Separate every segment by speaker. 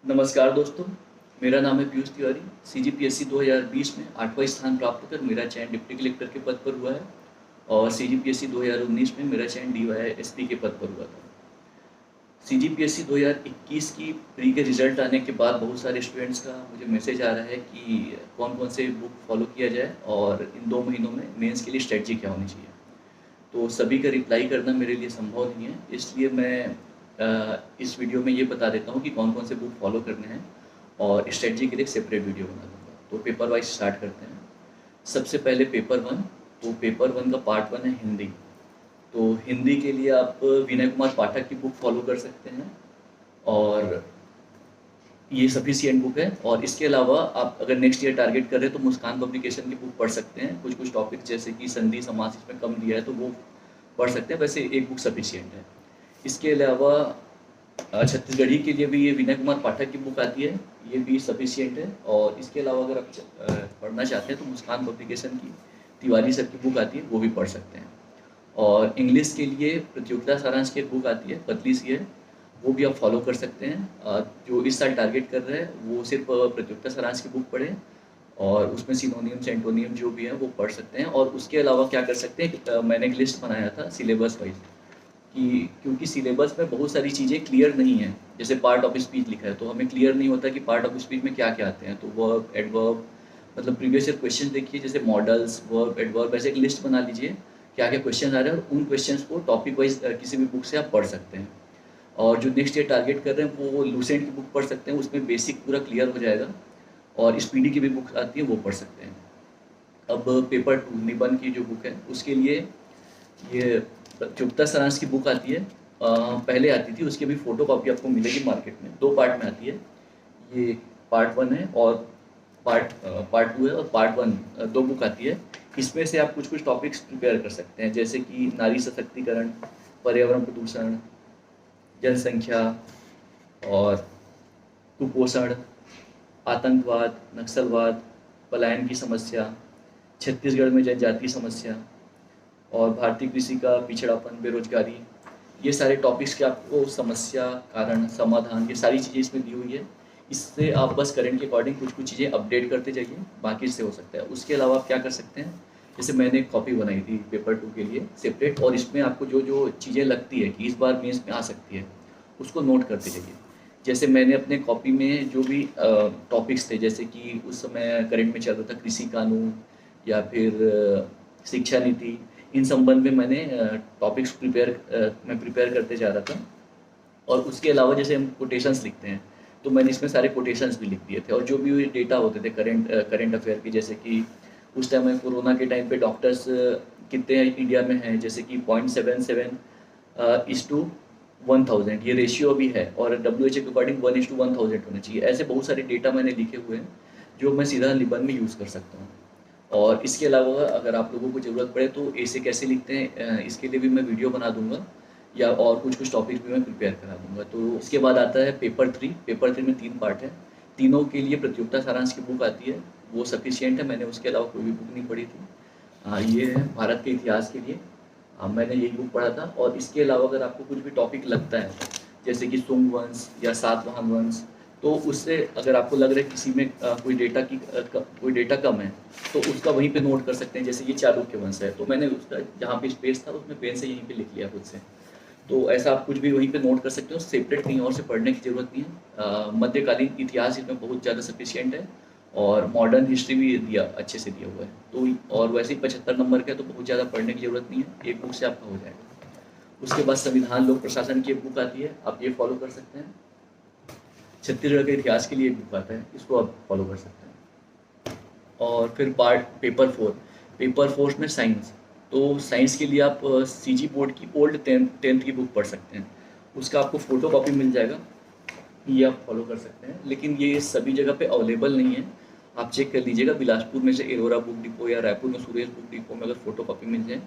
Speaker 1: नमस्कार दोस्तों, मेरा नाम है पीयूष तिवारी। सीजीपीएससी 2020 में 8वां स्थान प्राप्त कर मेरा चयन डिप्टी कलेक्टर के पद पर हुआ है और सीजीपीएससी 2019 में मेरा चयन डीवाईएसपी के पद पर हुआ था। सीजीपीएससी 2021 की प्री के रिजल्ट आने के बाद बहुत सारे स्टूडेंट्स का मुझे मैसेज आ रहा है कि कौन कौन से बुक फॉलो किया जाए और इन 2 महीनों में मेंस के लिए स्ट्रेटजी क्या होनी चाहिए। तो सभी का रिप्लाई करना मेरे लिए संभव नहीं है, इसलिए मैं इस वीडियो में ये बता देता हूँ कि कौन कौन से बुक फॉलो करने हैं और स्ट्रेटजी के लिए एक सेपरेट वीडियो बना दूँगा। तो पेपर वाइज स्टार्ट करते हैं। सबसे पहले पेपर 1। तो पेपर 1 का पार्ट 1 है हिंदी। तो हिंदी के लिए आप विनय कुमार पाठक की बुक फॉलो कर सकते हैं और ये सफिशिएंट बुक है। और इसके अलावा आप अगर नेक्स्ट ईयर टारगेट कर रहे हैं तो मुस्कान पब्लिकेशन की बुक पढ़ सकते हैं। कुछ कुछ टॉपिक जैसे कि संधि समास इसमें कम दिया है तो वो पढ़ सकते हैं, वैसे एक बुक सफिशिएंट है। इसके अलावा छत्तीसगढ़ी के लिए भी ये विनय कुमार पाठक की बुक आती है, ये भी सफिशिएंट है। और इसके अलावा अगर आप पढ़ना चाहते हैं तो मुस्कान पब्लिकेशन की तिवारी सर की बुक आती है, वो भी पढ़ सकते हैं। और इंग्लिश के लिए प्रतियोगिता सारांश की एक बुक आती है, पतली सी है, वो भी आप फॉलो कर सकते हैं। जो इस साल टारगेट कर रहे हैं वो सिर्फ प्रतियोगिता सारांश की बुक पढ़ें और उसमें सिनोनियम एंटोनियम जो भी है वो पढ़ सकते हैं। और उसके अलावा क्या कर सकते हैं, मैंने एक लिस्ट बनाया था सिलेबस वाइज कि क्योंकि सिलेबस में बहुत सारी चीज़ें क्लियर नहीं हैं। जैसे पार्ट ऑफ स्पीच लिखा है तो हमें क्लियर नहीं होता कि पार्ट ऑफ स्पीच में क्या क्या आते हैं। तो वर्ब, एडवर्ब, मतलब प्रीवियस ईयर क्वेश्चन देखिए, जैसे मॉडल्स, वर्ब, एडवर्ब, ऐसे एक लिस्ट बना लीजिए क्या क्या क्वेश्चन आ रहे हैं और उन क्वेश्चंस को टॉपिक वाइज किसी भी बुक से आप पढ़ सकते हैं। और जो नेक्स्ट ईयर टारगेट कर रहे हैं वो लूसेंट की बुक पढ़ सकते हैं, उसमें बेसिक पूरा क्लियर हो जाएगा। और स्पीडी की भी बुक आती है वो पढ़ सकते हैं। अब पेपर 2 निबंध की जो बुक है उसके लिए ये चुप्ता सारांश की बुक आती है। पहले आती थी, उसकी भी फ़ोटो कॉपी आपको मिलेगी मार्केट में। 2 पार्ट में आती है, ये पार्ट 1 है और पार्ट 2 है। और पार्ट 1 2 बुक आती है। इसमें से आप कुछ कुछ टॉपिक्स प्रिपेयर कर सकते हैं, जैसे कि नारी सशक्तिकरण, पर्यावरण प्रदूषण, जनसंख्या और कुपोषण, आतंकवाद, नक्सलवाद, पलायन की समस्या, छत्तीसगढ़ में जनजातीय समस्या और भारतीय कृषि का पिछड़ापन, बेरोजगारी, ये सारे टॉपिक्स के आपको समस्या, कारण, समाधान, ये सारी चीज़ें इसमें दी हुई है। इससे आप बस करंट के अकॉर्डिंग कुछ कुछ चीज़ें अपडेट करते जाइए, बाकी इससे हो सकता है। उसके अलावा आप क्या कर सकते हैं, जैसे मैंने एक कॉपी बनाई थी पेपर 2 के लिए सेपरेट, और इसमें आपको जो जो चीज़ें लगती है कि इस बार मेंस में आ सकती है उसको नोट करते जाइए। जैसे मैंने अपने कॉपी में जो भी टॉपिक्स थे, जैसे कि उस समय करंट में चल रहा था कृषि कानून या फिर शिक्षा नीति, इन संबंध में मैंने टॉपिक्स मैं प्रिपेयर करते जा रहा था। और उसके अलावा जैसे हम कोटेशंस लिखते हैं तो मैंने इसमें सारे कोटेशंस भी लिख दिए थे। और जो भी डेटा होते थे करंट अफेयर की, जैसे कि उस टाइम में कोरोना के टाइम पे डॉक्टर्स कितने इंडिया में हैं, जैसे कि 0.77:1000 ये रेशियो भी है। और WHO के अकॉर्डिंग 1:1000 होना चाहिए। ऐसे बहुत सारे डेटा मैंने लिखे हुए हैं जो मैं सीधा निबंध में यूज़ कर सकता हूँ। और इसके अलावा अगर आप लोगों को ज़रूरत पड़े तो ऐसे कैसे लिखते हैं इसके लिए भी मैं वीडियो बना दूंगा, या और कुछ कुछ टॉपिक्स भी मैं प्रिपेयर करा दूंगा। तो इसके बाद आता है पेपर 3। पेपर 3 में 3 पार्ट है। तीनों के लिए प्रतियोगिता सारांश की बुक आती है, वो सफिशियंट है। मैंने उसके अलावा कोई भी बुक नहीं पढ़ी थी। ये है भारत के इतिहास के लिए, मैंने यही बुक पढ़ा था। और इसके अलावा अगर आपको कुछ भी टॉपिक लगता है, जैसे कि सुंग वंश या सातवाहन वंश, तो उससे अगर आपको लग रहा है किसी में कोई डेटा कम है तो उसका वहीं पे नोट कर सकते हैं। जैसे ये चालुक्य वंश है तो मैंने उसका जहाँ पे स्पेस था उसमें पेन से यहीं पे लिख लिया खुद से। तो ऐसा आप कुछ भी वहीं पे नोट कर सकते हो, सेपरेट कहीं और से पढ़ने की ज़रूरत नहीं है। मध्यकालीन इतिहास इसमें बहुत ज़्यादा सफिशियंट है और मॉडर्न हिस्ट्री भी दिया अच्छे से दिया हुआ है। तो और वैसे ही 75 नंबर का है तो बहुत ज़्यादा पढ़ने की ज़रूरत नहीं है, एक बुक से आपका हो जाएगा। उसके बाद संविधान लोक प्रशासन की एक बुक आती है, आप ये फॉलो कर सकते हैं। छत्तीसगढ़ के इतिहास के लिए एक बुक आता है, इसको आप फॉलो कर सकते हैं। और फिर पेपर 4 में साइंस। तो साइंस के लिए आप CG बोर्ड की ओल्ड 10th की बुक पढ़ सकते हैं, उसका आपको फ़ोटो कॉपी मिल जाएगा, ये आप फॉलो कर सकते हैं। लेकिन ये सभी जगह पे अवेलेबल नहीं है, आप चेक कर लीजिएगा। बिलासपुर में से एरोरा बुक डिपो या रायपुर में सुरेश बुक डिपो में अगर फ़ोटो कॉपी मिल जाए।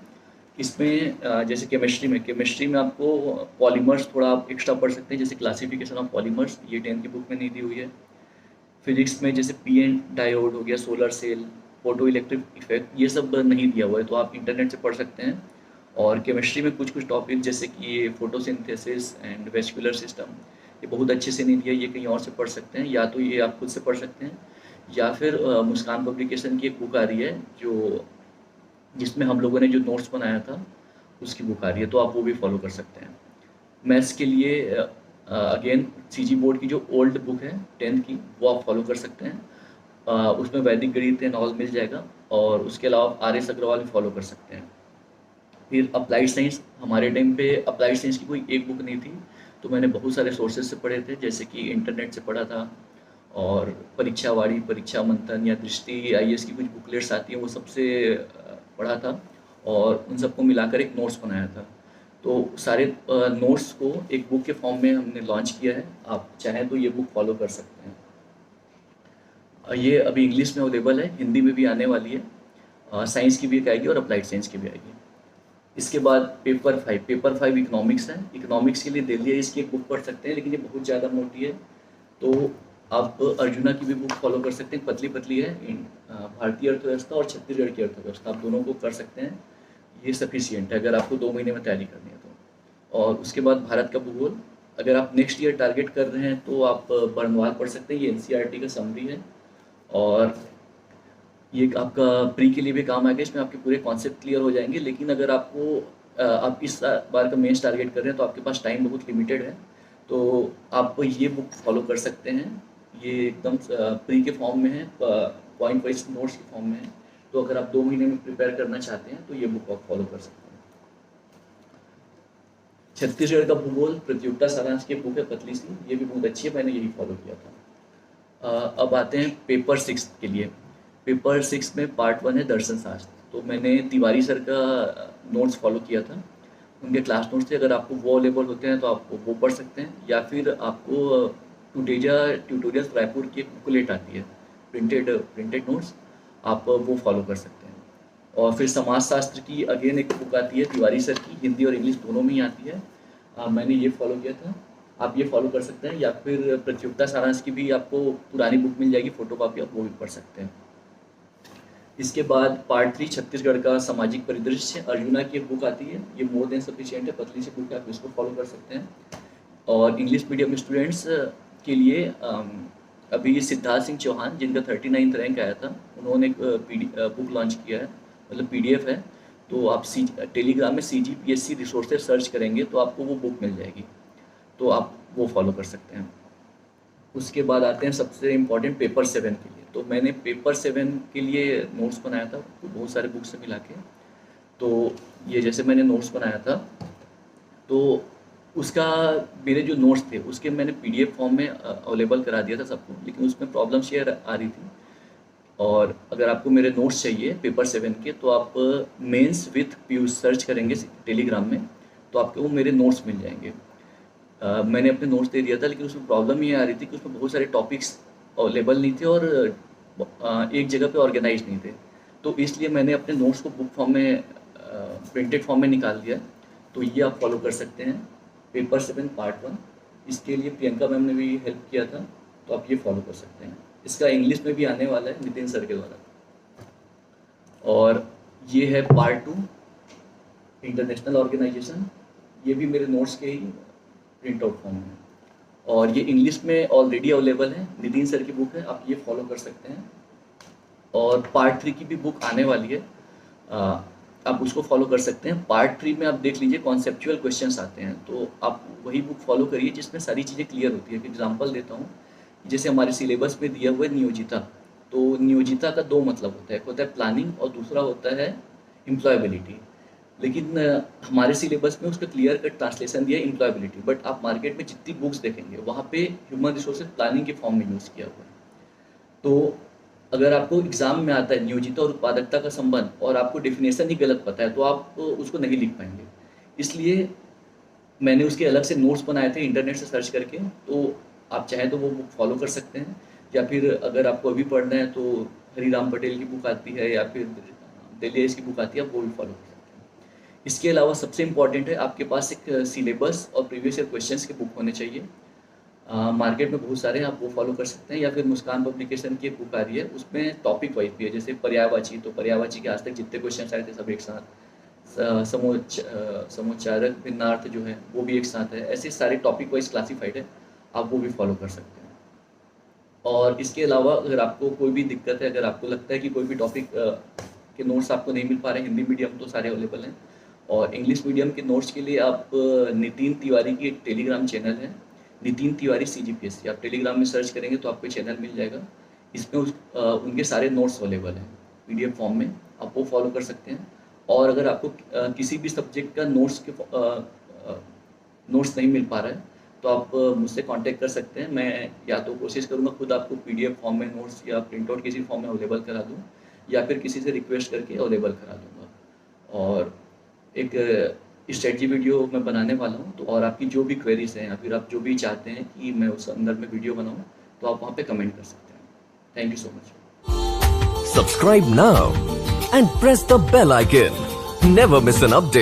Speaker 1: इसमें जैसे केमिस्ट्री में आपको पॉलीमर्स थोड़ा आप एक्स्ट्रा पढ़ सकते हैं, जैसे क्लासिफिकेशन ऑफ पॉलीमर्स, ये 10th की बुक में नहीं दी हुई है। फिजिक्स में जैसे पीएन डायोड हो गया, solar cell, photo electric effect, ये सब नहीं दिया हुआ है तो आप इंटरनेट से पढ़ सकते हैं। और केमिस्ट्री में कुछ कुछ टॉपिक जैसे कि ये फोटोसिंथेसिस एंड वेस्कुलर सिस्टम, ये बहुत अच्छे से नहीं दिया, ये कहीं और से पढ़ सकते हैं, या तो ये आप खुद से पढ़ सकते हैं, या फिर मुस्कान पब्लिकेशन की एक बुक आ रही है जो जिसमें हम लोगों ने जो नोट्स बनाया था उसकी बुक आ रही है, तो आप वो भी फॉलो कर सकते हैं। मैथ्स के लिए अगेन सीजी बोर्ड की जो ओल्ड बुक है 10th की, वो आप फॉलो कर सकते हैं। उसमें वैदिक गणित एंड ऑल मिल जाएगा, और उसके अलावा आप आर एस अग्रवाल भी फॉलो कर सकते हैं। फिर अप्लाइड साइंस, हमारे टाइम पे अप्लाइड साइंस की कोई एक बुक नहीं थी, तो मैंने बहुत सारे सोर्सेज से पढ़े थे, जैसे कि इंटरनेट से पढ़ा था, और परीक्षावाड़ी, परीक्षा मंथन या दृष्टि आईएएस की कुछ बुकलेट्स आती हैं वो सबसे पढ़ा था, और उन सबको मिलाकर एक नोट्स बनाया था। तो सारे नोट्स को एक बुक के फॉर्म में हमने लॉन्च किया है, आप चाहें तो ये बुक फॉलो कर सकते हैं। ये अभी इंग्लिश में अवेलेबल है, हिंदी में भी आने वाली है, साइंस की भी एक आएगी और अप्लाइड साइंस की भी आएगी। इसके बाद पेपर 5 इकोनॉमिक्स है। इकोनॉमिक्स के लिए दिल्ली है, इसकी एक बुक पढ़ सकते हैं, लेकिन ये बहुत ज़्यादा मोटी है, तो आप अर्जुना की भी बुक फॉलो कर सकते हैं, पतली पतली है। भारतीय अर्थव्यवस्था और छत्तीसगढ़ की अर्थव्यवस्था, आप दोनों को कर सकते हैं, ये सफिशियंट है अगर आपको 2 महीने में तैयारी करनी है तो। और उसके बाद भारत का भूगोल, अगर आप नेक्स्ट ईयर टारगेट कर रहे हैं तो आप बर्नवाल पढ़ सकते हैं, ये एनसीईआरटी का समरी है, और ये आपका प्री के लिए भी काम आएगा, इसमें आपके पूरे कॉन्सेप्ट क्लियर हो जाएंगे। लेकिन अगर आप इस बार का मेंस टारगेट कर रहे हैं तो आपके पास टाइम बहुत लिमिटेड है, तो आप ये बुक फॉलो कर सकते हैं। ये एकदम प्री के फॉर्म में है, पॉइंट वाइज नोट्स के फॉर्म में है, तो अगर आप 2 महीने में प्रिपेयर करना चाहते हैं तो ये बुक आप फॉलो कर सकते हैं। छत्तीसगढ़ का भूगोल प्रतियोगिता सारांश की बुक है, पतली सी, ये भी बहुत अच्छी है, मैंने यही फॉलो किया था। अब आते हैं पेपर 6 के लिए। पेपर 6 में पार्ट 1 है दर्शन शास्त्र, तो मैंने तिवारी सर का नोट्स फॉलो किया था, उनके क्लास नोट्स थे। अगर आपको वो अवेलेबल होते हैं तो आप वो पढ़ सकते हैं, या फिर आपको टूटेजा ट्यूटोरियल्स रायपुर की एक बुकलेट आती है, प्रिंटेड नोट्स, आप वो फॉलो कर सकते हैं। और फिर समाजशास्त्र की अगेन एक बुक आती है तिवारी सर की, हिंदी और इंग्लिश दोनों में ही आती है, मैंने ये फॉलो किया था, आप ये फॉलो कर सकते हैं। या फिर प्रतियोगिता सारांश की भी आपको पुरानी बुक मिल जाएगी फोटो कॉपी, आप वो भी पढ़ सकते हैं। इसके बाद पार्ट 3 छत्तीसगढ़ का सामाजिक परिदृश्य, अर्जुना की एक बुक आती है, ये मोर देन सफिशिएंट है, पतली सी बुक है, आप इसको फॉलो कर सकते हैं। और इंग्लिश मीडियम स्टूडेंट्स के लिए अभी सिद्धार्थ सिंह चौहान, जिनका 39th रैंक आया था, उन्होंने एक बुक लॉन्च किया है, मतलब पीडीएफ है, तो आप टेलीग्राम में CGPSC रिसोर्सेज सर्च करेंगे तो आपको वो बुक मिल जाएगी, तो आप वो फॉलो कर सकते हैं। उसके बाद आते हैं सबसे इम्पॉर्टेंट पेपर 7 के लिए, तो मैंने पेपर 7 के लिए नोट्स बनाया था, तो बहुत सारे बुक से मिला के, तो ये जैसे मैंने नोट्स बनाया था, तो उसका मेरे जो नोट्स थे उसके मैंने PDF फॉर्म में अवेलेबल करा दिया था सबको, लेकिन उसमें प्रॉब्लम शेयर आ रही थी। और अगर आपको मेरे नोट्स चाहिए पेपर 7 के, तो आप मेंस विथ पीयूष सर्च करेंगे टेलीग्राम में, तो आपको वो मेरे नोट्स मिल जाएंगे। मैंने अपने नोट्स दे दिया था, लेकिन उसमें प्रॉब्लम ये आ रही थी कि उसमें बहुत सारे टॉपिक्स अवेलेबल नहीं थे और एक जगह पे ऑर्गेनाइज नहीं थे, तो इसलिए मैंने अपने नोट्स को बुक फॉर्म में प्रिंटेड फॉर्म में निकाल दिया, तो ये आप फॉलो कर सकते हैं। पेपर 7 पार्ट 1, इसके लिए प्रियंका मैम ने भी हेल्प किया था, तो आप ये फॉलो कर सकते हैं। इसका इंग्लिश में भी आने वाला है नितिन सर के द्वारा। और ये है पार्ट 2 इंटरनेशनल ऑर्गेनाइजेशन, ये भी मेरे नोट्स के ही प्रिंट आउट फॉर्म में, और ये इंग्लिश में ऑलरेडी अवेलेबल है, नितिन सर की बुक है, आप ये फॉलो कर सकते हैं। और पार्ट 3 की भी बुक आने वाली है, आप उसको फॉलो कर सकते हैं। पार्ट 3 में आप देख लीजिए कॉन्सेप्चुअल क्वेश्चंस आते हैं, तो आप वही बुक फॉलो करिए जिसमें सारी चीज़ें क्लियर होती है। एग्जांपल देता हूँ, जैसे हमारे सिलेबस में दिया हुआ है नियोजिता, तो नियोजिता का 2 मतलब होता है, एक होता है प्लानिंग और दूसरा होता है एम्प्लॉयबिलिटी। लेकिन हमारे सिलेबस में उसका क्लियर कट ट्रांसलेशन दिया है एम्प्लॉयबिलिटी, बट आप मार्केट में जितनी बुक्स देखेंगे वहाँ पे ह्यूमन रिसोर्सेज प्लानिंग के फॉर्म में यूज़ किया हुआ है। तो अगर आपको एग्जाम में आता है नियोजिता और उत्पादकता का संबंध और आपको डेफिनेशन ही गलत पता है, तो आप उसको नहीं लिख पाएंगे। इसलिए मैंने उसके अलग से नोट्स बनाए थे इंटरनेट से सर्च करके, तो आप चाहें तो वो बुक फॉलो कर सकते हैं, या फिर अगर आपको अभी पढ़ना है तो हरिराम पटेल की बुक आती है या फिर दिल्ली की बुक आती है, आप वो भी फॉलो कर सकते हैं। इसके अलावा सबसे इम्पॉर्टेंट है आपके पास एक सिलेबस और प्रीवियस ईयर क्वेश्चंस के बुक होने चाहिए। मार्केट में बहुत सारे हैं, आप वो फॉलो कर सकते हैं, या फिर मुस्कान पब्लिकेशन की एक बुक आ रही है, उसमें टॉपिक वाइज भी है, जैसे पर्यायवाची, तो पर्यायवाची के आज तक जितने क्वेश्चन आए थे सब एक साथ, समोच्चारक भिन्नार्थ जो है वो भी एक साथ है, ऐसे सारे टॉपिक वाइज क्लासीफाइड है, आप वो भी फॉलो कर सकते हैं। और इसके अलावा अगर आपको कोई भी दिक्कत है, अगर आपको लगता है कि कोई भी टॉपिक के नोट्स आपको नहीं मिल पा रहे हैं, हिंदी मीडियम तो सारे अवेलेबल हैं, और इंग्लिश मीडियम के नोट्स के लिए आप नितिन तिवारी की एक टेलीग्राम चैनल है, नितिन तिवारी CGPSC, आप टेलीग्राम में सर्च करेंगे तो आपको चैनल मिल जाएगा। इसमें उनके सारे नोट्स अवेलेबल हैं PDF फॉर्म में, आप वो फॉलो कर सकते हैं। और अगर आपको किसी भी सब्जेक्ट का नोट्स नहीं मिल पा रहा है तो आप मुझसे कांटेक्ट कर सकते हैं। मैं या तो कोशिश करूँगा खुद आपको PDF फॉर्म में नोट्स या प्रिंट आउट किसी फॉर्म में अवेलेबल करा दूँ, या फिर किसी से रिक्वेस्ट करके अवेलेबल करा दूँगा। और एक स्ट्रेटजी वीडियो मैं बनाने वाला हूँ, तो और आपकी जो भी क्वेरीज हैं या फिर आप जो भी चाहते हैं कि मैं उस अंदर में वीडियो बनाऊँ, तो आप वहाँ पे कमेंट कर सकते हैं। Thank you so much.
Speaker 2: Subscribe now and press the bell icon. Never miss an update.